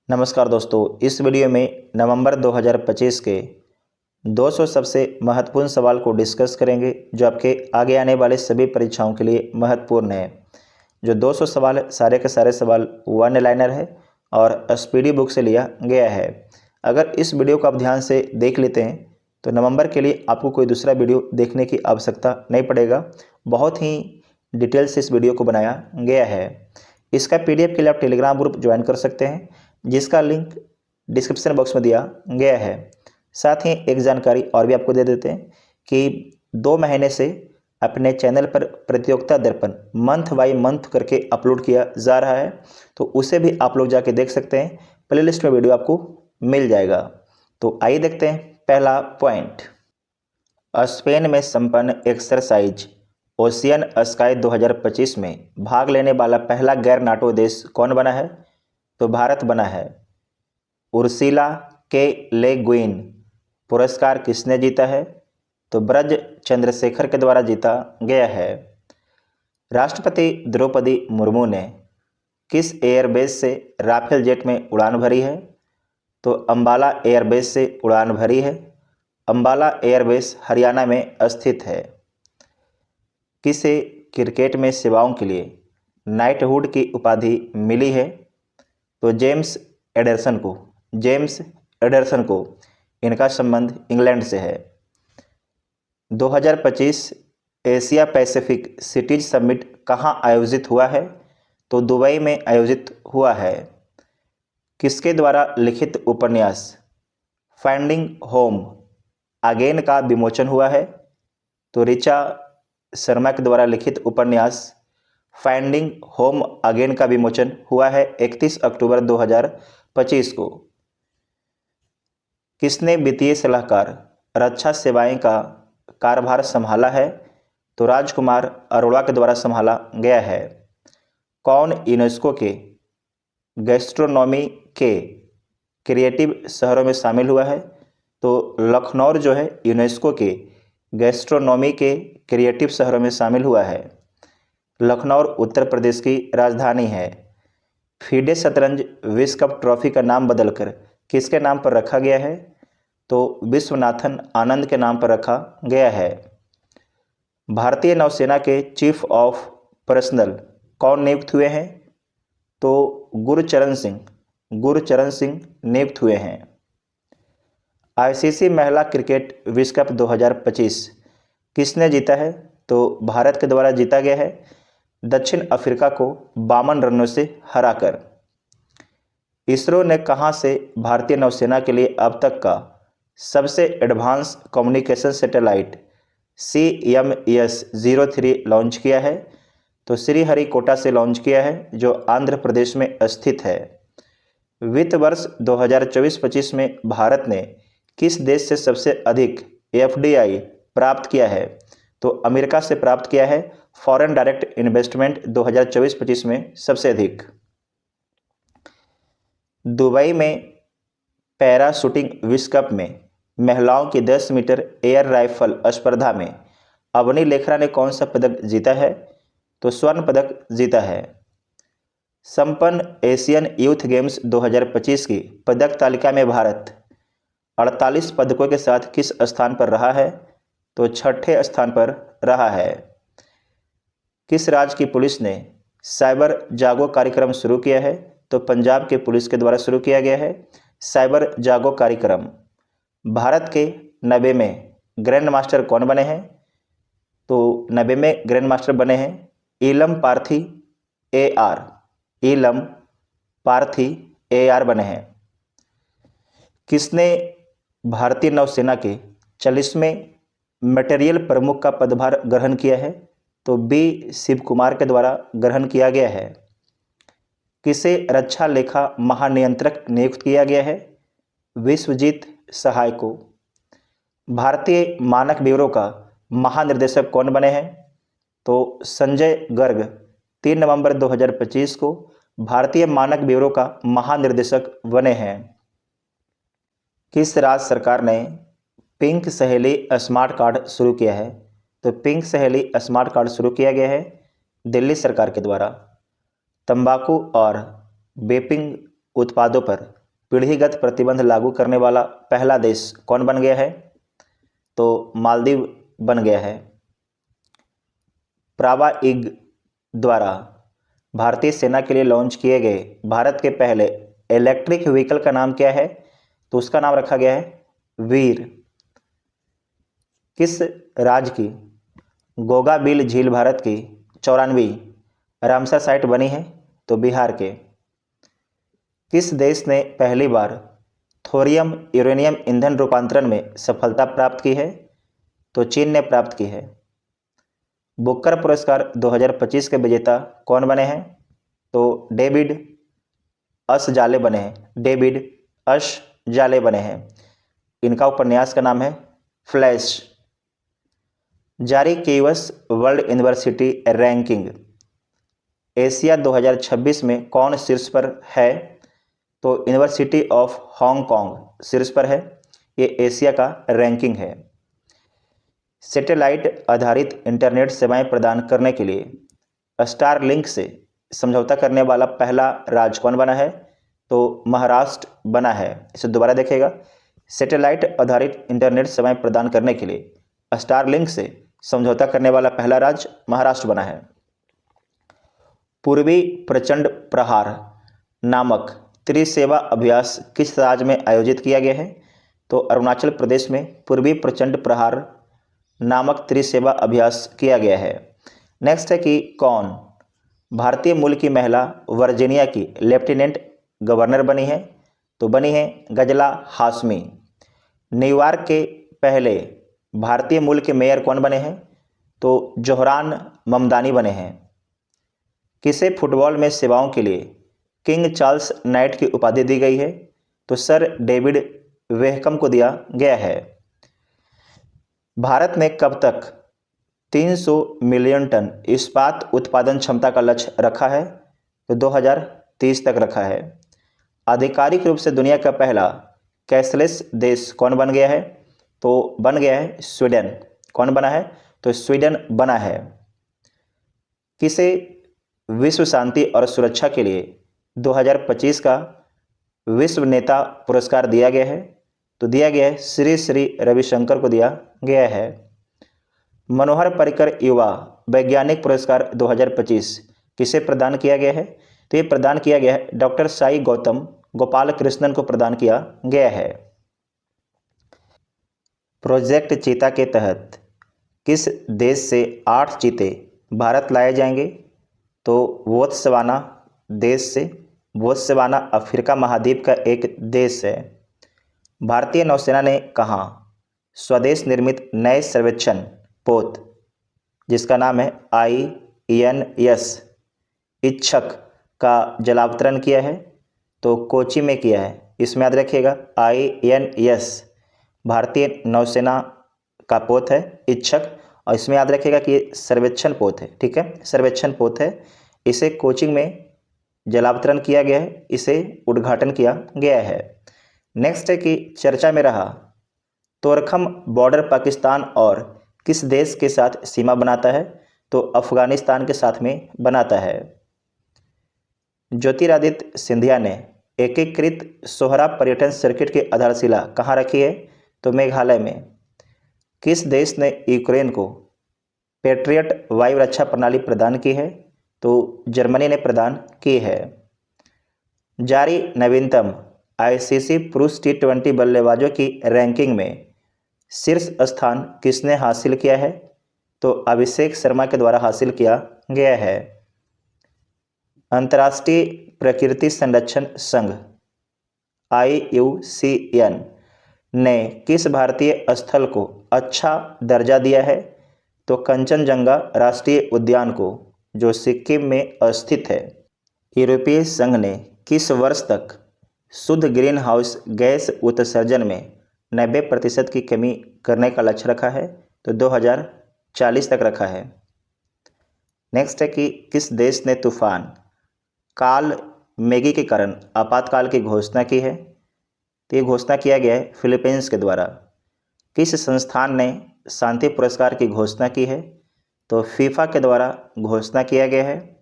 नमस्कार दोस्तों, इस वीडियो में नवंबर 2025 के 200 सबसे महत्वपूर्ण सवाल को डिस्कस करेंगे जो आपके आगे आने वाले सभी परीक्षाओं के लिए महत्वपूर्ण है। जो 200 सवाल सारे के सारे सवाल वन लाइनर है और स्पीडी बुक से लिया गया है। अगर इस वीडियो को आप ध्यान से देख लेते हैं तो नवंबर के लिए आपको कोई दूसरा वीडियो देखने की आवश्यकता नहीं पड़ेगा। बहुत ही डिटेल से इस वीडियो को बनाया गया है। इसका PDF के लिए आप टेलीग्राम ग्रुप ज्वाइन कर सकते हैं, जिसका लिंक डिस्क्रिप्शन बॉक्स में दिया गया है। साथ ही एक जानकारी और भी आपको दे देते हैं कि 2 महीने से अपने चैनल पर प्रतियोगिता दर्पण मंथ बाय मंथ करके अपलोड किया जा रहा है, तो उसे भी आप लोग जाके देख सकते हैं। प्लेलिस्ट में वीडियो आपको मिल जाएगा। तो आइए देखते हैं पहला पॉइंट। स्पेन में संपन्न एक्सरसाइज ओशियन स्काई 2025 में भाग लेने वाला पहला गैर नाटो देश कौन बना है? तो भारत बना है। उर्सिला के ले गुइन पुरस्कार किसने जीता है? तो ब्रज चंद्रशेखर के द्वारा जीता गया है। राष्ट्रपति द्रौपदी मुर्मू ने किस एयरबेस से राफेल जेट में उड़ान भरी है? तो अंबाला एयरबेस से उड़ान भरी है। अंबाला एयरबेस हरियाणा में स्थित है। किसे क्रिकेट में सेवाओं के लिए नाइटहुड की उपाधि मिली है? तो जेम्स एडरसन को इनका संबंध इंग्लैंड से है। 2025 एशिया पैसिफिक सिटीज समिट कहाँ आयोजित हुआ है? तो दुबई में आयोजित हुआ है। किसके द्वारा लिखित उपन्यास फाइंडिंग होम अगेन का विमोचन हुआ है? तो ऋचा शर्मा के द्वारा लिखित उपन्यास फाइंडिंग होम अगेन का विमोचन हुआ है 31 अक्टूबर 2025 को। किसने वित्तीय सलाहकार रक्षा सेवाएं का कार्यभार संभाला है? तो राजकुमार अरोड़ा के द्वारा संभाला गया है। कौन यूनेस्को के गैस्ट्रोनॉमी के क्रिएटिव शहरों में शामिल हुआ है? तो लखनऊ जो है यूनेस्को के गैस्ट्रोनॉमी के क्रिएटिव शहरों में शामिल हुआ है। लखनऊ उत्तर प्रदेश की राजधानी है। फीडे शतरंज विश्व कप ट्रॉफी का नाम बदलकर किसके नाम पर रखा गया है? तो विश्वनाथन आनंद के नाम पर रखा गया है। भारतीय नौसेना के चीफ ऑफ पर्सनल कौन नियुक्त हुए हैं? तो गुरचरण सिंह नियुक्त हुए हैं। ICC महिला क्रिकेट विश्व कप 2025 किसने जीता है? तो भारत के द्वारा जीता गया है, दक्षिण अफ्रीका को 52 रनों से हराकर। इसरो ने कहां से भारतीय नौसेना के लिए अब तक का सबसे advance communication satellite CMS-03 launch किया है? तो श्रीहरिकोटा से लॉन्च किया है, जो आंध्र प्रदेश में स्थित है। वित्त वर्ष 2024-25 में भारत ने किस देश से सबसे अधिक FDI प्राप्त किया है? तो अमेरिका से प्राप्त किया है। फॉरेन डायरेक्ट इन्वेस्टमेंट 2024-25 में सबसे अधिक। दुबई में पैरा शूटिंग विश्व कप में महिलाओं की 10 मीटर एयर राइफल स्पर्धा में अवनी लेखरा ने कौन सा पदक जीता है? तो स्वर्ण पदक जीता है। संपन्न एशियन यूथ गेम्स 2025 की पदक तालिका में भारत 48 पदकों के साथ किस स्थान पर रहा है? तो 6ठे स्थान पर रहा है। किस राज्य की पुलिस ने साइबर जागो कार्यक्रम शुरू किया है? तो पंजाब के पुलिस के द्वारा शुरू किया गया है साइबर जागो कार्यक्रम। भारत के 90वें ग्रैंड मास्टर कौन बने हैं? तो 90वें ग्रैंड मास्टर बने हैं इलम पार्थी AR बने हैं। किसने भारतीय नौसेना के 40वें मटेरियल प्रमुख का पदभार ग्रहण किया है? तो B शिव कुमार के द्वारा ग्रहण किया गया है। किसे रक्षा लेखा महानियंत्रक नियुक्त किया गया है? विश्वजीत सहाय को। भारतीय मानक ब्यूरो का महानिर्देशक कौन बने हैं? तो संजय गर्ग 3 नवंबर 2025 को भारतीय मानक ब्यूरो का महानिर्देशक बने हैं। किस राज्य सरकार ने पिंक सहेली स्मार्ट कार्ड शुरू किया है? तो पिंक सहेली स्मार्ट कार्ड शुरू किया गया है दिल्ली सरकार के द्वारा। तंबाकू और वेपिंग उत्पादों पर पीढ़ीगत प्रतिबंध लागू करने वाला पहला देश कौन बन गया है? तो मालदीव बन गया है। प्रावा-इग द्वारा भारतीय सेना के लिए लॉन्च किए गए भारत के पहले इलेक्ट्रिक व्हीकल का नाम क्या है? तो उसका नाम रखा गया है वीर। किस राज्य की गोगाबिल झील भारत की 94वीं रामसर साइट बनी है? तो बिहार के। किस देश ने पहली बार थोरियम यूरेनियम ईंधन रूपांतरण में सफलता प्राप्त की है? तो चीन ने प्राप्त की है। बुकर पुरस्कार 2025 के विजेता कौन बने हैं? तो डेविड अशजाले बने हैं। डेविड अशजाले बने हैं। इनका उपन्यास का नाम है फ्लैश। जारी कीवस वर्ल्ड यूनिवर्सिटी रैंकिंग एशिया 2026 में कौन शीर्ष पर है? तो यूनिवर्सिटी ऑफ हांगकांग शीर्ष पर है। ये एशिया का रैंकिंग है। सैटेलाइट आधारित इंटरनेट सेवाएं प्रदान करने के लिए स्टारलिंक से समझौता करने वाला पहला राज्य कौन बना है? तो महाराष्ट्र बना है। इसे दोबारा देखिएगा। सैटेलाइट आधारित इंटरनेट सेवाएं प्रदान करने के लिए स्टारलिंक से समझौता करने वाला पहला राज्य महाराष्ट्र बना है। पूर्वी प्रचंड प्रहार नामक त्रिसेवा अभ्यास किस राज्य में आयोजित किया गया है? तो अरुणाचल प्रदेश में पूर्वी प्रचंड प्रहार नामक त्रिसेवा अभ्यास किया गया है। नेक्स्ट है कि कौन भारतीय मूल की महिला वर्जीनिया की लेफ्टिनेंट गवर्नर बनी है? तो बनी है गजला हाशमी। न्यूयॉर्क के पहले भारतीय मूल के मेयर कौन बने हैं? तो जोहरान ममदानी बने हैं। किसे फुटबॉल में सेवाओं के लिए किंग चार्ल्स नाइट की उपाधि दी गई है? तो सर डेविड वेहकम को दिया गया है। भारत ने कब तक 300 मिलियन टन इस्पात उत्पादन क्षमता का लक्ष्य रखा है? तो 2030 तक रखा है। आधिकारिक रूप से दुनिया का पहला कैशलेस देश कौन बन गया है? तो बन गया है स्वीडन। कौन बना है? तो स्वीडन बना है। किसे विश्व शांति और सुरक्षा के लिए 2025 का विश्व नेता पुरस्कार दिया गया है? तो दिया गया है श्री श्री रविशंकर को दिया गया है। मनोहर पर्रिकर युवा वैज्ञानिक पुरस्कार 2025 किसे प्रदान किया गया है? तो ये प्रदान किया गया है डॉक्टर साई गौतम गोपाल कृष्णन को प्रदान किया गया है। प्रोजेक्ट चीता के तहत किस देश से 8 चीते भारत लाए जाएंगे? तो बोत्सवाना देश से। बोत्सवाना अफ्रीका महाद्वीप का एक देश है। भारतीय नौसेना ने कहा स्वदेश निर्मित नए सर्वेक्षण पोत जिसका नाम है INS इच्छक का जलावतरण किया है? तो कोची में किया है। इसमें याद रखिएगा INS भारतीय नौसेना का पोत है इच्छक, और इसमें याद रखिएगा कि ये सर्वेक्षण पोत है। ठीक है, सर्वेक्षण पोत है। इसे कोचिंग में जलावतरण किया गया है, इसे उद्घाटन किया गया है। नेक्स्ट है कि चर्चा में रहा तोरखम बॉर्डर पाकिस्तान और किस देश के साथ सीमा बनाता है? तो अफगानिस्तान के साथ में बनाता है। ज्योतिरादित्य सिंधिया ने एकीकृत सोहरा पर्यटन सर्किट की आधारशिला कहाँ रखी है? तो मेघालय में। किस देश ने यूक्रेन को पैट्रियट वायु रक्षा प्रणाली प्रदान की है? तो जर्मनी ने प्रदान की है। जारी नवीनतम ICC पुरुष T20 बल्लेबाजों की रैंकिंग में शीर्ष स्थान किसने हासिल किया है? तो अभिषेक शर्मा के द्वारा हासिल किया गया है। अंतर्राष्ट्रीय प्रकृति संरक्षण संघ IUCN ने किस भारतीय स्थल को अच्छा दर्जा दिया है? तो कंचनजंगा राष्ट्रीय उद्यान को, जो सिक्किम में स्थित है। यूरोपीय संघ ने किस वर्ष तक शुद्ध ग्रीन हाउस गैस उत्सर्जन में 90% की कमी करने का लक्ष्य रखा है? तो 2040 तक रखा है। नेक्स्ट है कि किस देश ने तूफान काल मैगी के कारण आपातकाल की घोषणा की है? तो ये घोषणा किया गया है फिलीपींस के द्वारा। किस संस्थान ने शांति पुरस्कार की घोषणा की है? तो फीफा के द्वारा घोषणा किया गया है।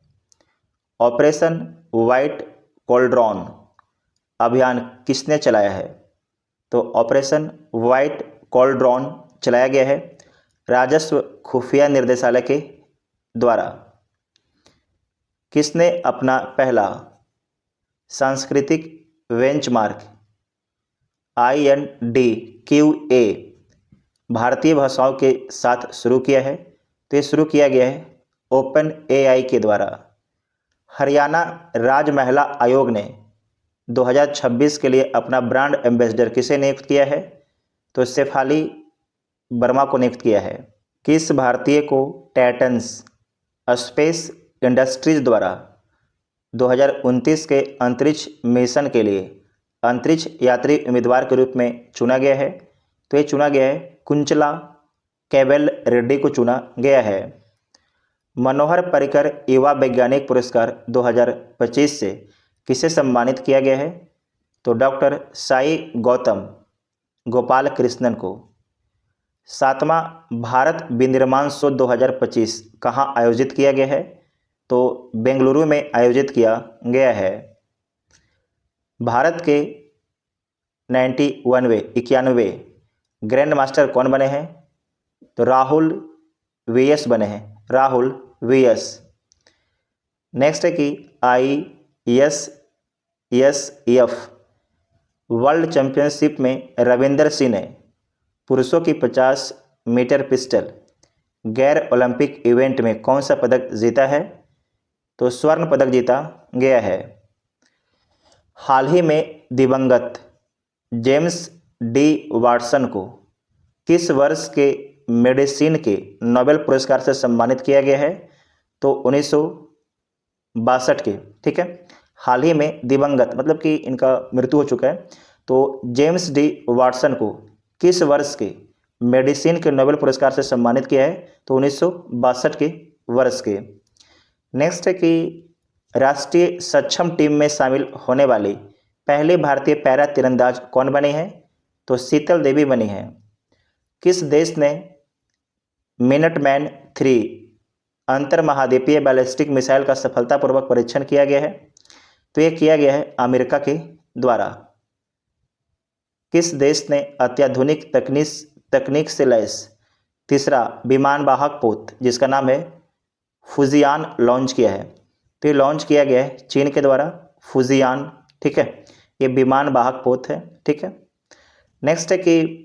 ऑपरेशन व्हाइट कोल्ड्रॉन अभियान किसने चलाया है? तो ऑपरेशन व्हाइट कॉलड्रॉन चलाया गया है राजस्व खुफिया निर्देशालय के द्वारा। किसने अपना पहला सांस्कृतिक बेंचमार्क INDQA भारतीय भाषाओं के साथ शुरू किया है? तो ये शुरू किया गया है ओपन AI के द्वारा। हरियाणा राज्य महिला आयोग ने 2026 के लिए अपना ब्रांड एम्बेसडर किसे नियुक्त किया है? तो शेफाली वर्मा को नियुक्त किया है। किस भारतीय को टाइटन्स स्पेस इंडस्ट्रीज द्वारा 2029 के अंतरिक्ष मिशन के लिए अंतरिक्ष यात्री उम्मीदवार के रूप में चुना गया है? तो ये चुना गया है कुंचला कैवेल रेड्डी को चुना गया है। मनोहर पर्रिकर युवा वैज्ञानिक पुरस्कार 2025 से किसे सम्मानित किया गया है? तो डॉक्टर साई गौतम गोपाल कृष्णन को। 7वां भारत विनिर्माण शो 2025 कहाँ आयोजित किया गया है? तो बेंगलुरु में आयोजित किया गया है। भारत के 91वें ग्रैंड मास्टर कौन बने हैं? तो राहुल VS बने हैं, राहुल VS। नेक्स्ट है कि ISSF वर्ल्ड चैंपियनशिप में रविंदर सिंह ने पुरुषों की 50 मीटर पिस्टल गैर ओलंपिक इवेंट में कौन सा पदक जीता है? तो स्वर्ण पदक जीता गया है। हाल ही में दिवंगत जेम्स डी वाटसन को किस वर्ष के मेडिसिन के नोबेल पुरस्कार से सम्मानित किया गया है? तो 1962 के। ठीक है, हाल ही में दिवंगत मतलब कि इनका मृत्यु हो चुका है। तो जेम्स डी वाटसन को किस वर्ष के मेडिसिन के नोबेल पुरस्कार से सम्मानित किया है? तो 1962 के वर्ष के। नेक्स्ट है कि राष्ट्रीय सक्षम टीम में शामिल होने वाली पहले भारतीय पैरा तीरंदाज कौन बने हैं? तो शीतल देवी बनी हैं। किस देश ने मिनटमैन 3 अंतर महाद्वीपीय बैलिस्टिक मिसाइल का सफलतापूर्वक परीक्षण किया गया है? तो यह किया गया है अमेरिका के द्वारा। किस देश ने अत्याधुनिक तकनीक से लैस तीसरा विमान वाहक पोत जिसका नाम है फुजियान लॉन्च किया है? तो ये लॉन्च किया गया है चीन के द्वारा, फुजियान। ठीक है, ये विमान वाहक पोत है। ठीक है, नेक्स्ट है कि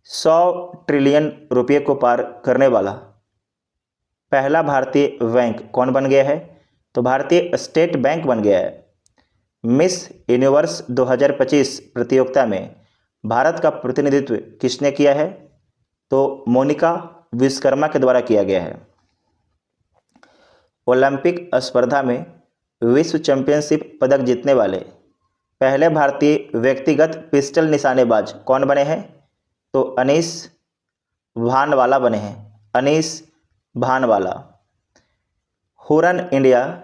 100 ट्रिलियन रुपये को पार करने वाला पहला भारतीय बैंक कौन बन गया है? तो भारतीय स्टेट बैंक बन गया है। मिस यूनिवर्स 2025 प्रतियोगिता में भारत का प्रतिनिधित्व किसने किया है? तो मोनिका विश्वकर्मा के द्वारा किया गया है। ओलंपिक स्पर्धा में विश्व चैंपियनशिप पदक जीतने वाले पहले भारतीय व्यक्तिगत पिस्टल निशानेबाज कौन बने हैं? तो अनीस भानवाला बने हैं, Anees Bhanwala. Hurun India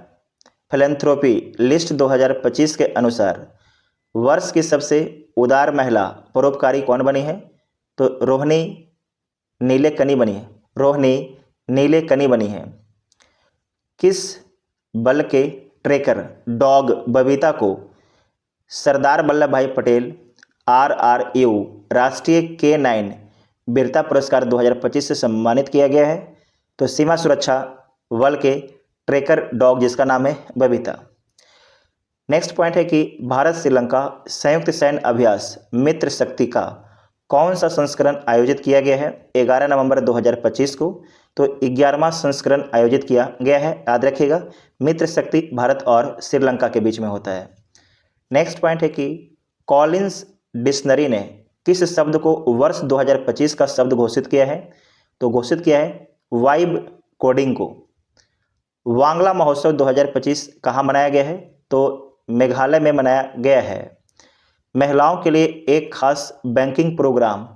philanthropy list 2025 के अनुसार वर्ष की सबसे उदार महिला परोपकारी कौन बनी है? तो रोहिणी नीलेकनी बनी है, रोहिणी नीलेकनी बनी है। किस बल के ट्रैकर डॉग बबीता को सरदार वल्लभ भाई पटेल RRU राष्ट्रीय K9 वीरता पुरस्कार 2025 से सम्मानित किया गया है? तो सीमा सुरक्षा बल के ट्रैकर डॉग जिसका नाम है बबीता। नेक्स्ट पॉइंट है कि भारत श्रीलंका संयुक्त सैन्य अभ्यास मित्र शक्ति का कौन सा संस्करण आयोजित किया गया है? 11 नवंबर 2025 को। तो 11वां संस्करण आयोजित किया गया है। याद रखिएगा, मित्र शक्ति भारत और श्रीलंका के बीच में होता है। नेक्स्ट पॉइंट है कि कॉलिंस डिक्शनरी ने किस शब्द को वर्ष 2025 का शब्द घोषित किया है? तो घोषित किया है वाइब कोडिंग को। वांगला महोत्सव 2025 कहाँ मनाया गया है? तो मेघालय में मनाया गया है। महिलाओं के लिए एक खास बैंकिंग प्रोग्राम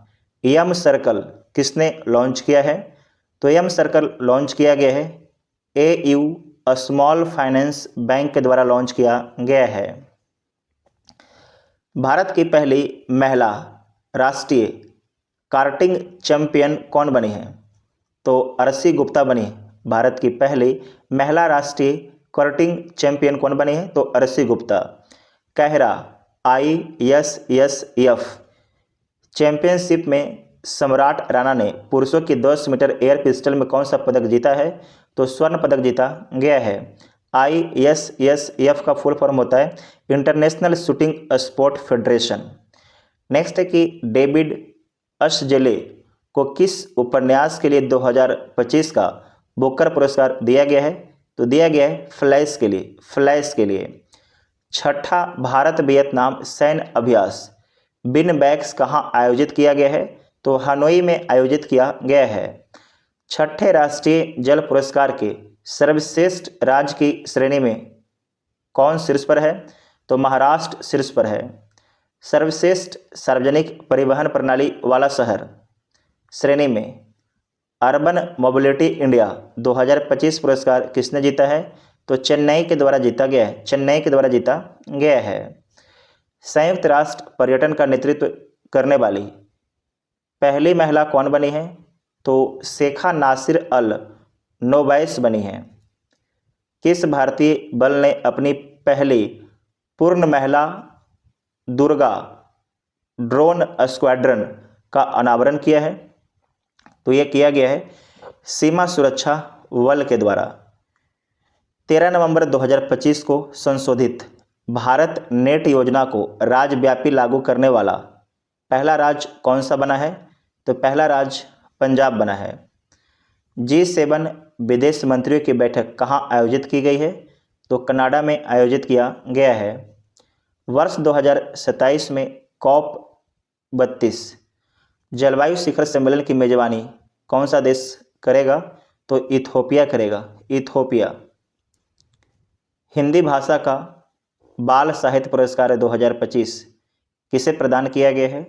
यम सर्कल किसने लॉन्च किया है? तो यम सर्कल लॉन्च किया गया है AU स्मॉल फाइनेंस बैंक के द्वारा लॉन्च किया गया है। भारत की पहली महिला राष्ट्रीय कार्टिंग चैंपियन कौन बनी है? तो अर्शी गुप्ता बनी है। भारत की पहली महिला राष्ट्रीय कार्टिंग चैंपियन कौन बनी है? तो अर्शी गुप्ता। कहरा ISSF चैंपियनशिप में सम्राट राणा ने पुरुषों की 10 मीटर एयर पिस्टल में कौन सा पदक जीता है? तो स्वर्ण पदक जीता गया है। ISSF का फुल फॉर्म होता है international shooting sport federation. Next है कि डेविड अशजेले को किस उपन्यास के लिए 2025 का बुकर पुरस्कार दिया गया है? तो दिया गया है फ्लैश के लिए। छठा भारत वियतनाम सैन्य अभ्यास बिन बैक्स कहाँ आयोजित किया गया है? तो हनोई में आयोजित किया गया है। छठे राष्ट्रीय जल पुरस्कार के सर्वश्रेष्ठ राज्य की श्रेणी में कौन शीर्ष पर है? तो महाराष्ट्र शीर्ष पर है। सर्वश्रेष्ठ सार्वजनिक परिवहन प्रणाली वाला शहर श्रेणी में अर्बन मोबिलिटी इंडिया 2025 पुरस्कार किसने जीता है? तो चेन्नई के द्वारा जीता गया है। संयुक्त राष्ट्र पर्यटन का नेतृत्व करने वाली पहली महिला कौन बनी है? तो शेखा नासिर अल नोबैस बनी है। किस भारतीय बल ने अपनी पहली पूर्ण महिला दुर्गा ड्रोन स्क्वाड्रन का अनावरण किया है? तो यह किया गया है सीमा सुरक्षा बल के द्वारा। 13 नवंबर 2025 को संशोधित भारत नेट योजना को राज्यव्यापी लागू करने वाला पहला राज्य कौन सा बना है? तो पहला राज्य पंजाब बना है। G7 विदेश मंत्रियों की बैठक कहाँ आयोजित की गई है? तो कनाडा में आयोजित किया गया है। वर्ष 2027 में COP32 जलवायु शिखर सम्मेलन की मेजबानी कौन सा देश करेगा? तो इथोपिया करेगा। हिंदी भाषा का बाल साहित्य पुरस्कार 2025 किसे प्रदान किया गया है?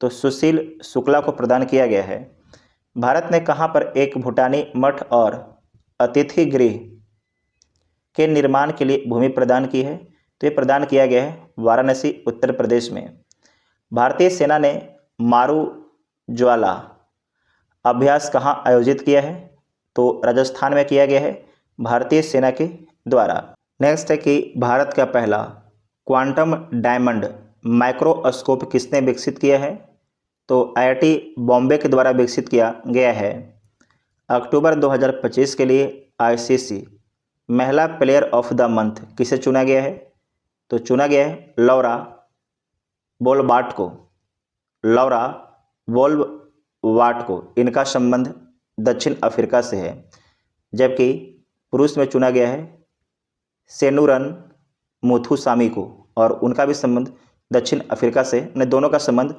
तो सुशील शुक्ला को प्रदान किया गया है। भारत ने कहाँ पर एक भूटानी मठ और अतिथि गृह के निर्माण के लिए भूमि प्रदान की है? तो ये प्रदान किया गया है वाराणसी उत्तर प्रदेश में। भारतीय सेना ने मारू ज्वाला अभ्यास कहाँ आयोजित किया है? तो राजस्थान में किया गया है भारतीय सेना के द्वारा। नेक्स्ट है कि भारत का पहला क्वांटम डायमंड माइक्रोस्कोप किसने विकसित किया है? तो IIT बॉम्बे के द्वारा विकसित किया गया है। अक्टूबर 2025 के लिए ICC महिला प्लेयर ऑफ द मंथ किसे चुना गया है? तो चुना गया है लौरा बोलबार्ट को। इनका संबंध दक्षिण अफ्रीका से है। जबकि पुरुष में चुना गया है सेनुरन मुथुसामी को और उनका भी संबंध दक्षिण अफ्रीका से, दोनों का संबंध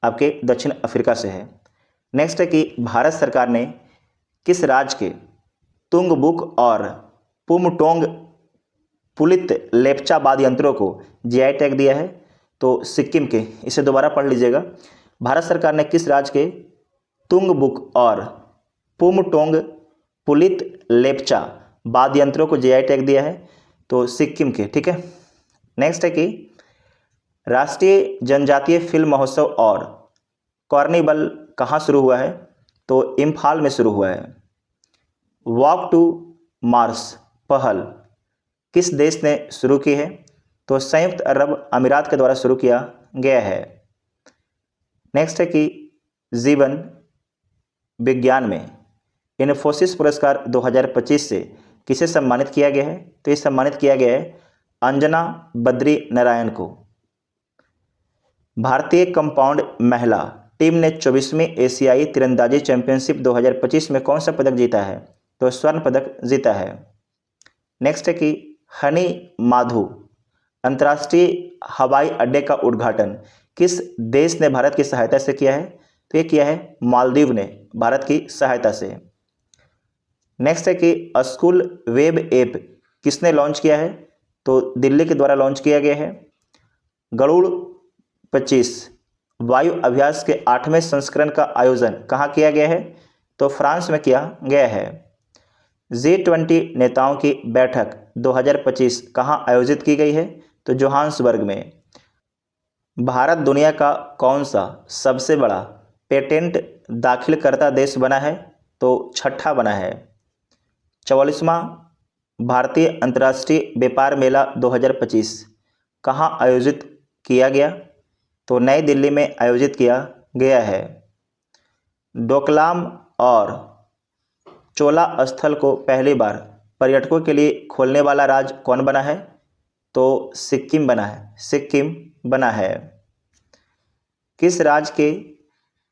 आपके दक्षिण अफ्रीका से है। नेक्स्ट है कि भारत सरकार ने किस राज्य के तुंगबुक और पुमटोंग पुलित लेप्चा वाद्य यंत्रों को GI टैग दिया है? तो सिक्किम के। इसे दोबारा पढ़ लीजिएगा। भारत सरकार ने किस राज्य के तुंगबुक और पुमटोंग पुलित लेप्चा वाद्य यंत्रों को GI टैग दिया है? तो सिक्किम के। ठीक है। नेक्स्ट है कि राष्ट्रीय जनजातीय फिल्म महोत्सव और कार्निवल कहाँ शुरू हुआ है? तो इम्फाल में शुरू हुआ है। वॉक टू मार्स पहल किस देश ने शुरू की है? तो संयुक्त अरब अमीरात के द्वारा शुरू किया गया है। नेक्स्ट है कि जीवन विज्ञान में इन्फोसिस पुरस्कार 2025 से किसे सम्मानित किया गया है? तो ये सम्मानित किया गया है अंजना बद्री नारायण को। भारतीय कंपाउंड महिला टीम ने 24वीं एशियाई तीरंदाजी चैंपियनशिप 2025 में कौन सा पदक जीता है? तो स्वर्ण पदक जीता है। नेक्स्ट है कि हनी माधु अंतर्राष्ट्रीय हवाई अड्डे का उद्घाटन किस देश ने भारत की सहायता से किया है? तो ये किया है मालदीव ने भारत की सहायता से। नेक्स्ट है कि स्कूल वेब ऐप किसने लॉन्च किया है? तो दिल्ली के द्वारा लॉन्च किया गया है। गरुड़ 25 वायु अभ्यास के 8वें संस्करण का आयोजन कहाँ किया गया है? तो फ्रांस में किया गया है। G20 नेताओं की बैठक 2025 कहाँ आयोजित की गई है? तो जोहान्सबर्ग में। भारत दुनिया का कौन सा सबसे बड़ा पेटेंट दाखिलकर्ता देश बना है? तो छठा बना है। 44वां भारतीय अंतर्राष्ट्रीय व्यापार मेला 2025 कहाँ आयोजित किया गया? तो नई दिल्ली में आयोजित किया गया है। डोकलाम और चोला स्थल को पहली बार पर्यटकों के लिए खोलने वाला राज्य कौन बना है? तो सिक्किम बना है, सिक्किम बना है। किस राज्य के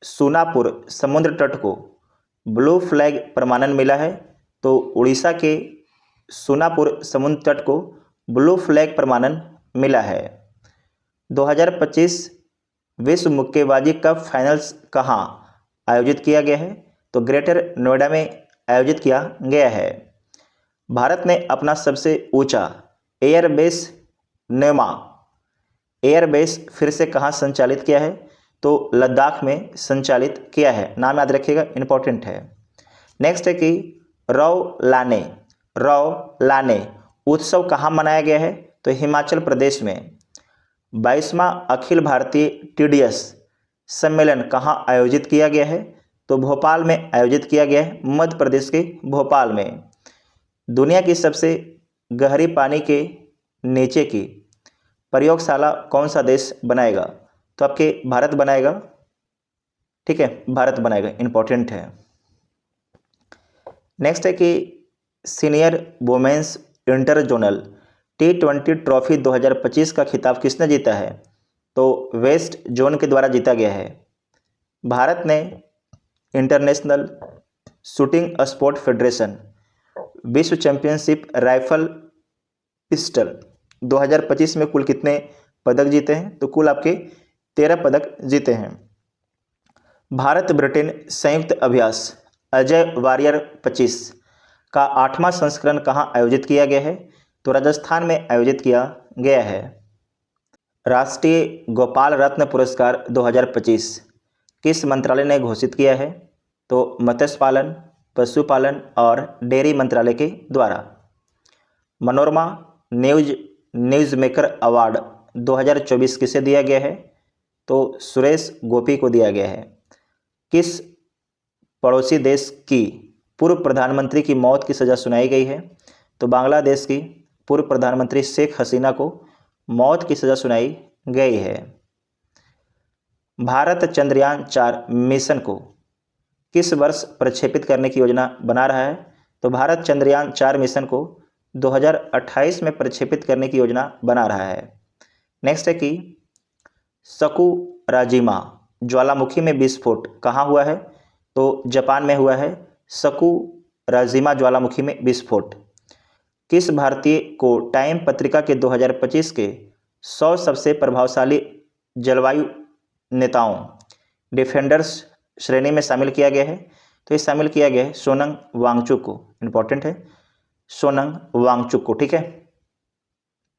सूनापुर समुद्र तट को ब्लू फ्लैग प्रमाणन मिला है? तो उड़ीसा के सूनापुर समुद्र तट को ब्लू फ्लैग प्रमाणन मिला है। 2025 विश्व मुक्केबाजी कप फाइनल्स कहाँ आयोजित किया गया है? तो ग्रेटर नोएडा में आयोजित किया गया है। भारत ने अपना सबसे ऊंचा एयरबेस नेमा एयरबेस फिर से कहाँ संचालित किया है? तो लद्दाख में संचालित किया है। नाम याद रखिएगा, इंपॉर्टेंट है। नेक्स्ट है कि रौ लाने उत्सव कहाँ मनाया गया है? तो हिमाचल प्रदेश में। 22वां अखिल भारतीय TDS सम्मेलन कहाँ आयोजित किया गया है? तो भोपाल में आयोजित किया गया है, मध्य प्रदेश के भोपाल में। दुनिया की सबसे गहरी पानी के नीचे की प्रयोगशाला कौन सा देश बनाएगा? तो आपके भारत बनाएगा। ठीक है, भारत बनाएगा, इंपॉर्टेंट है। नेक्स्ट है कि senior women's inter zonal T20 trophy 2025 का खिताब किसने जीता है? तो वेस्ट जोन के द्वारा जीता गया है। भारत ने इंटरनेशनल शूटिंग स्पोर्ट फेडरेशन विश्व चैंपियनशिप राइफल पिस्टल 2025 में कुल कितने पदक जीते हैं? तो कुल आपके 13 पदक जीते हैं। भारत ब्रिटेन संयुक्त अभ्यास अजय वारियर 25 का 8वां संस्करण कहाँ आयोजित किया गया है? तो राजस्थान में आयोजित किया गया है। राष्ट्रीय गोपाल रत्न पुरस्कार 2025 किस मंत्रालय ने घोषित किया है? तो मत्स्य पालन, पशुपालन और डेयरी मंत्रालय के द्वारा। मनोरमा न्यूज मेकर अवार्ड 2024 किसे दिया गया है? तो सुरेश गोपी को दिया गया है। किस पड़ोसी देश की पूर्व प्रधानमंत्री की मौत की सज़ा सुनाई गई है? तो बांग्लादेश की पूर्व प्रधानमंत्री शेख हसीना को मौत की सज़ा सुनाई गई है। भारत चंद्रयान 4 मिशन को किस वर्ष प्रक्षेपित करने की योजना बना रहा है? तो भारत चंद्रयान 4 मिशन को 2028 में प्रक्षेपित करने की योजना बना रहा है। नेक्स्ट है कि सकुराजिमा ज्वालामुखी में विस्फोट कहाँ हुआ है? तो जापान में हुआ है, सकुराजिमा ज्वालामुखी में विस्फोट। किस भारतीय को टाइम पत्रिका के 2025 के 100 सबसे प्रभावशाली जलवायु नेताओं डिफेंडर्स श्रेणी में शामिल किया गया है? तो ये शामिल किया गया है सोनम वांगचुक को। इंपॉर्टेंट है, सोनम वांगचुक को। ठीक है,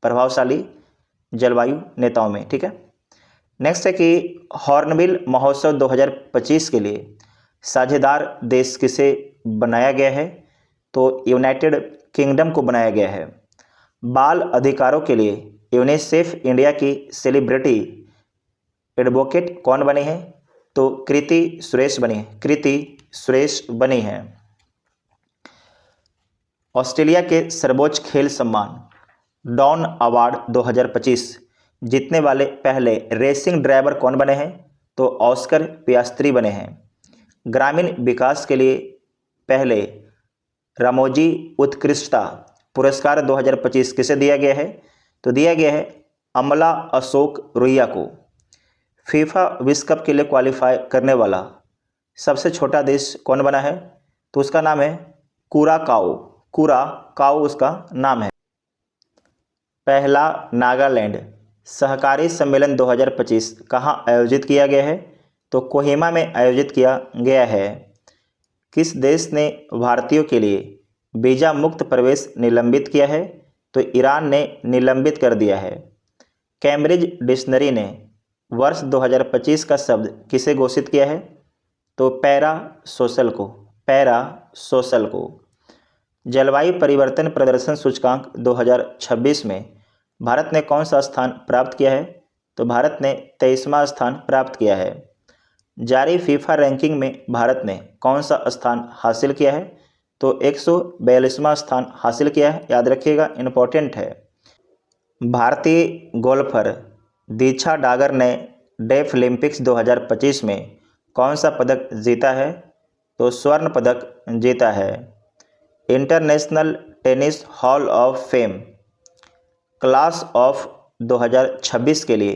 प्रभावशाली जलवायु नेताओं में। ठीक है। नेक्स्ट है कि हॉर्नबिल महोत्सव 2025 के लिए साझेदार देश किसे बनाया गया है? तो यूनाइटेड किंगडम को बनाया गया है। बाल अधिकारों के लिए यूनिसेफ इंडिया की सेलिब्रिटी एडवोकेट कौन बनी है? तो कृति सुरेश बनी है, कृति सुरेश बनी है। ऑस्ट्रेलिया के सर्वोच्च खेल सम्मान डॉन अवार्ड 2025 जीतने वाले पहले रेसिंग ड्राइवर कौन बने हैं? तो ऑस्कर पियास्त्री बने हैं। ग्रामीण विकास के लिए पहले रामोजी उत्कृष्टता पुरस्कार 2025 किसे दिया गया है? तो दिया गया है अमला अशोक रुइया को। फीफा विश्व कप के लिए क्वालिफाई करने वाला सबसे छोटा देश कौन बना है? तो उसका नाम है कुराकाओ उसका नाम है। पहला नागालैंड सहकारी सम्मेलन 2025 कहाँ आयोजित किया गया है? तो कोहिमा में आयोजित किया गया है। किस देश ने भारतीयों के लिए वीज़ा मुक्त प्रवेश निलंबित किया है? तो ईरान ने निलंबित कर दिया है। कैम्ब्रिज डिक्शनरी ने वर्ष 2025 का शब्द किसे घोषित किया है? तो पैरा सोशल को। जलवायु परिवर्तन प्रदर्शन सूचकांक 2026 में भारत ने कौन सा स्थान प्राप्त किया है? तो भारत ने 23वां स्थान प्राप्त किया है। जारी फीफा रैंकिंग में भारत ने कौन सा स्थान हासिल किया है? तो 142वां स्थान हासिल किया है। याद रखिएगा, इंपॉर्टेंट है। भारतीय गोल्फर दीक्षा डागर ने डेफ ओलंपिक्स 2025 में कौन सा पदक जीता है? तो स्वर्ण पदक जीता है। International tennis hall of fame class of 2026 के लिए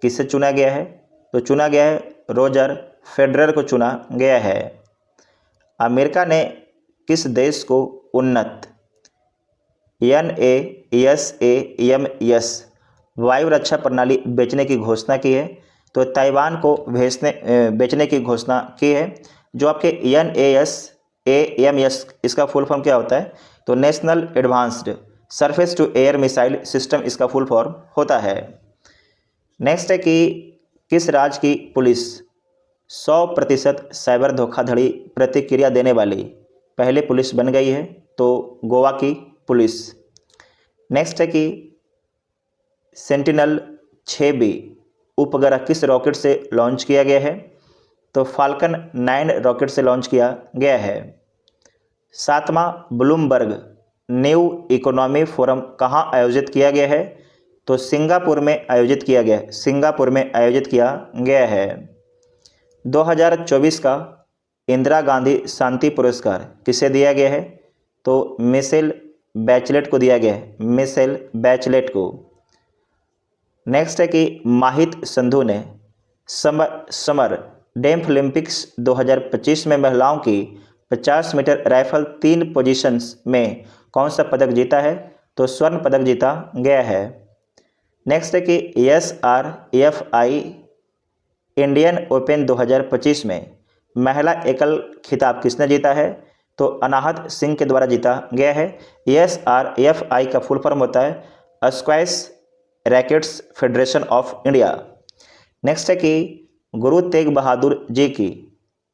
किसे चुना गया है? तो चुना गया है रोजर फेडरर को चुना गया है। अमेरिका ने किस देश को उन्नत NASAMS वायु रक्षा प्रणाली बेचने की घोषणा की है? तो ताइवान को बेचने की घोषणा की है। जो आपके NASAMS इसका फुल फॉर्म क्या होता है? तो national advanced surface to air missile system इसका फुल फॉर्म होता है। नेक्स्ट है कि किस राज्य की पुलिस 100% साइबर धोखाधड़ी प्रतिक्रिया देने वाली पहले पुलिस बन गई है? तो गोवा की पुलिस। नेक्स्ट है कि सेंटिनल 6B उपग्रह किस रॉकेट से लॉन्च किया गया है? तो फाल्कन 9 रॉकेट से लॉन्च किया गया है। 7वां ब्लूमबर्ग न्यू इकोनॉमी फोरम कहाँ आयोजित किया गया है? तो सिंगापुर में आयोजित किया गया है। सिंगापुर में आयोजित किया गया है। 2024 का इंदिरा गांधी शांति पुरस्कार किसे दिया गया है? तो मिशेल बैचलेट को दिया गया है। मिशेल बैचलेट को। नेक्स्ट है कि माहित संधू ने समर डेफ ओलंपिक्स 2025 में महिलाओं की 50 मीटर राइफल 3 पोजीशंस में कौन सा पदक जीता है? तो स्वर्ण पदक जीता गया है। नेक्स्ट है कि SRFI इंडियन ओपन 2025 में महिला एकल खिताब किसने जीता है? तो अनाहत सिंह के द्वारा जीता गया है। SRFI का फुल फॉर्म होता है squash rackets federation of India. Next है कि गुरु तेग बहादुर जी की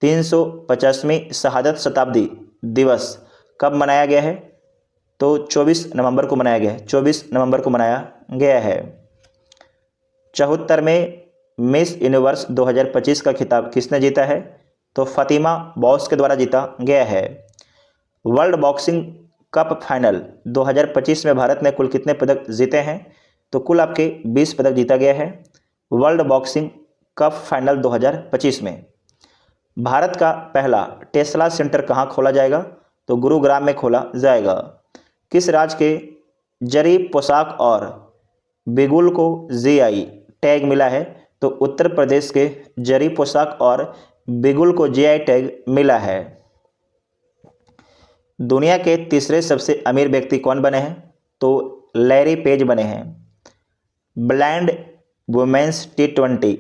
350वीं शहादत शताब्दी दिवस कब मनाया गया है? तो 24 नवंबर को मनाया गया है। 24 नवंबर को मनाया गया है। 74वें मिस यूनिवर्स 2025 का खिताब किसने जीता है? तो फातिमा बॉस के द्वारा जीता गया है। वर्ल्ड बॉक्सिंग कप फाइनल 2025 में भारत ने कुल कितने पदक जीते हैं? तो कुल आपके 20 पदक जीता गया है वर्ल्ड बॉक्सिंग कप फाइनल 2025 में। भारत का पहला टेस्ला सेंटर कहाँ खोला जाएगा? तो गुरुग्राम में खोला जाएगा। किस राज्य के जरी पोशाक और बिगुल को GI टैग मिला है? तो उत्तर प्रदेश के जरी पोशाक और बिगुल को GI टैग मिला है। दुनिया के तीसरे सबसे अमीर व्यक्ति कौन बने हैं? तो लैरी पेज बने हैं। Blind women's T20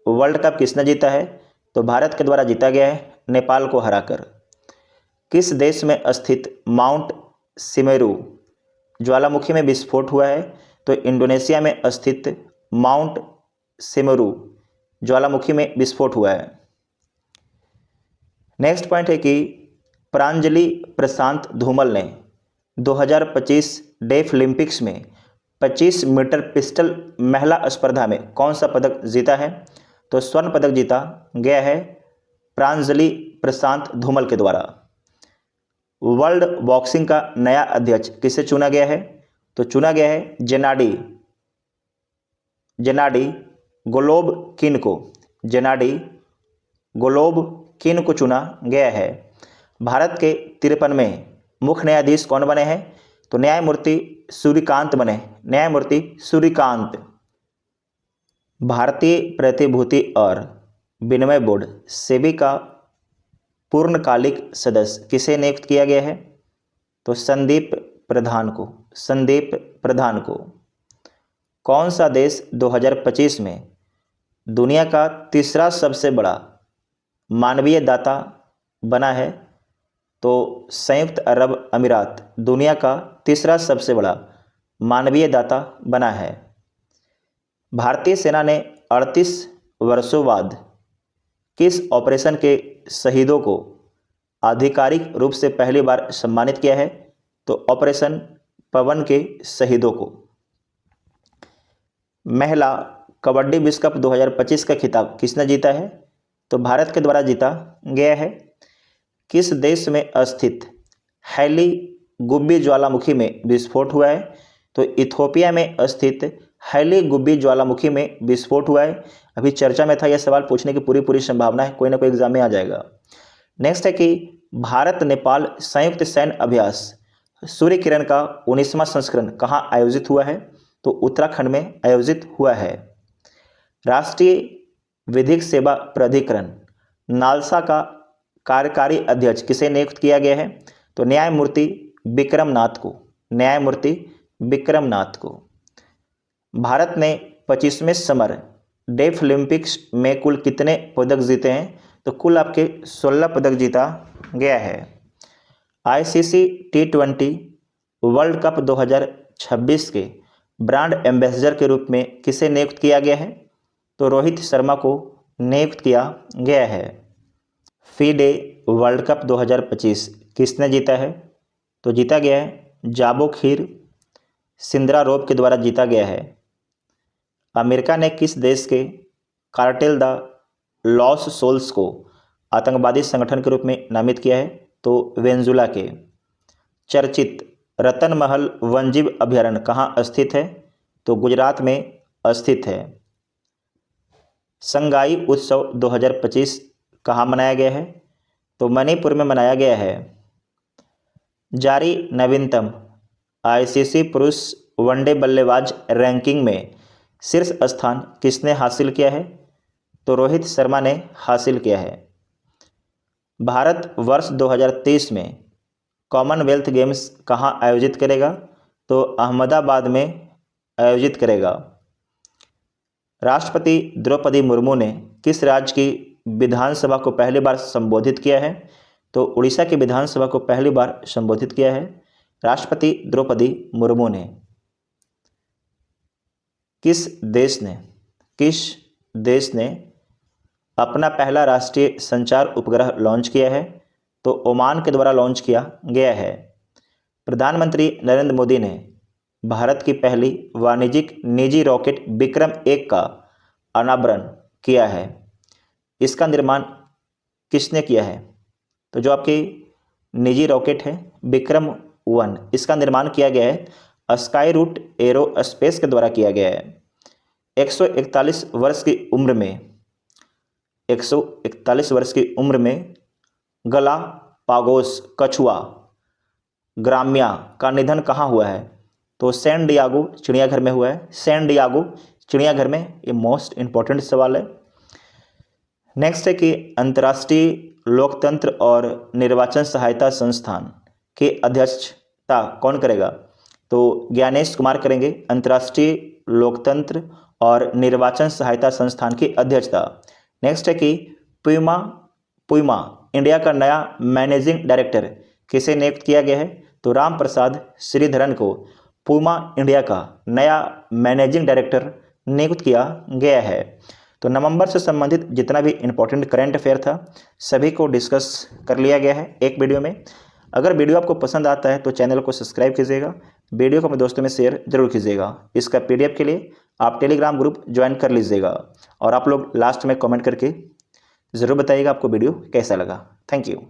world cup किसने जीता है? तो भारत के द्वारा जीता गया है नेपाल को हराकर। किस देश में स्थित माउंट सिमेरू ज्वालामुखी में विस्फोट हुआ है? तो इंडोनेशिया में स्थित माउंट सिमेरू ज्वालामुखी में विस्फोट हुआ है। नेक्स्ट पॉइंट है कि प्रांजलि प्रशांत धूमल ने 2025 डेफ ओलंपिक्स में 25 मीटर पिस्टल महिला स्पर्धा में कौन सा पदक जीता है? तो स्वर्ण पदक जीता गया है प्रांजलि प्रशांत धूमल के द्वारा। वर्ल्ड बॉक्सिंग का नया अध्यक्ष किसे चुना गया है? तो चुना गया है जेनाडी गोलोबकिन को। जेनाडी गोलोबकिन को चुना गया है। भारत के 53वें मुख्य न्यायाधीश कौन बने हैं? तो न्यायमूर्ति सूर्यकांत बने। न्यायमूर्ति सूर्यकांत। भारतीय प्रतिभूति और विनिमय बोर्ड सेबी का पूर्णकालिक सदस्य किसे नियुक्त किया गया है? तो संदीप प्रधान को। संदीप प्रधान को। कौन सा देश 2025 में दुनिया का तीसरा सबसे बड़ा मानवीय दाता बना है? तो संयुक्त अरब अमीरात दुनिया का तीसरा सबसे बड़ा मानवीय दाता बना है। भारतीय सेना ने 38 वर्षों बाद किस ऑपरेशन के शहीदों को आधिकारिक रूप से पहली बार सम्मानित किया है? तो ऑपरेशन पवन के शहीदों को। महिला कबड्डी विश्व कप 2025 का खिताब किसने जीता है? तो भारत के द्वारा जीता गया है। किस देश में स्थित हैली गुब्बी ज्वालामुखी में विस्फोट हुआ है? तो इथोपिया में स्थित हैली गुब्बी ज्वालामुखी में विस्फोट हुआ है। अभी चर्चा में था, यह सवाल पूछने की पूरी संभावना है, कोई ना कोई एग्जाम में आ जाएगा। नेक्स्ट है कि भारत नेपाल संयुक्त सैन्य अभ्यास सूर्य किरण का 19वां संस्करण कहाँ आयोजित हुआ है? तो उत्तराखंड में आयोजित हुआ है। राष्ट्रीय विधिक सेवा प्राधिकरण नालसा का कार्यकारी अध्यक्ष किसे नियुक्त किया गया है? तो न्यायमूर्ति विक्रमनाथ को, न्यायमूर्ति विक्रमनाथ को। भारत ने 25वें समर डेफ ओलंपिक्स में कुल कितने पदक जीते हैं? तो कुल आपके 16 पदक जीता गया है। आईसीसी T20 वर्ल्ड कप 2026 के ब्रांड एम्बेसडर के रूप में किसे नियुक्त किया गया है? तो रोहित शर्मा को नियुक्त किया गया है। फीडे वर्ल्ड कप 2025 किसने जीता है? तो जीता गया है जाबो खीर सिंद्रारोव के द्वारा जीता गया है। अमेरिका ने किस देश के कार्टेल द लॉस सोल्स को आतंकवादी संगठन के रूप में नामित किया है? तो वेनेजुला के। चर्चित रतन महल वन्यजीव अभयारण्य कहाँ स्थित है? तो गुजरात में स्थित है। संगाई उत्सव 2025 कहाँ मनाया गया है? तो मणिपुर में मनाया गया है। जारी नवीनतम आईसीसी पुरुष वनडे बल्लेबाज रैंकिंग में शीर्ष स्थान किसने हासिल किया है? तो रोहित शर्मा ने हासिल किया है। भारत वर्ष 2023 में कॉमनवेल्थ गेम्स कहाँ आयोजित करेगा? तो अहमदाबाद में आयोजित करेगा। राष्ट्रपति द्रौपदी मुर्मू ने किस राज्य की विधानसभा को पहली बार संबोधित किया है? तो उड़ीसा की विधानसभा को पहली बार संबोधित किया है राष्ट्रपति द्रौपदी मुर्मू ने। किस देश ने अपना पहला राष्ट्रीय संचार उपग्रह लॉन्च किया है? तो ओमान के द्वारा लॉन्च किया गया है। प्रधानमंत्री नरेंद्र मोदी ने भारत की पहली वाणिज्यिक निजी रॉकेट विक्रम-1 का अनावरण किया है। इसका निर्माण किसने किया है? तो जो आपकी निजी रॉकेट है विक्रम-1, इसका निर्माण किया गया है स्काई रूट एरोस्पेस के द्वारा किया गया है। 141 वर्ष की उम्र में गलापागोस कछुआ ग्राम्या का निधन कहाँ हुआ है? तो सैन डियागो चिड़ियाघर में हुआ है। सैन डियागो चिड़ियाघर में, ये मोस्ट इंपॉर्टेंट सवाल है। नेक्स्ट है कि अंतर्राष्ट्रीय लोकतंत्र और निर्वाचन सहायता संस्थान की अध्यक्षता कौन करेगा? तो ज्ञानेश कुमार करेंगे अंतर्राष्ट्रीय लोकतंत्र और निर्वाचन सहायता संस्थान की अध्यक्षता। नेक्स्ट है कि प्यूमा इंडिया का नया मैनेजिंग डायरेक्टर किसे नियुक्त किया गया है? तो राम प्रसाद श्रीधरन को प्यूमा इंडिया का नया मैनेजिंग डायरेक्टर नियुक्त किया गया है। तो नवंबर से संबंधित जितना भी इंपॉर्टेंट करंट अफेयर था सभी को डिस्कस कर लिया गया है एक वीडियो में। अगर वीडियो आपको पसंद आता है तो चैनल को सब्सक्राइब कीजिएगा, वीडियो को अपने दोस्तों में शेयर जरूर कीजिएगा। इसका PDF के लिए आप टेलीग्राम ग्रुप ज्वाइन कर लीजिएगा और आप लोग लास्ट में कमेंट करके ज़रूर बताइएगा आपको वीडियो कैसा लगा। Thank you.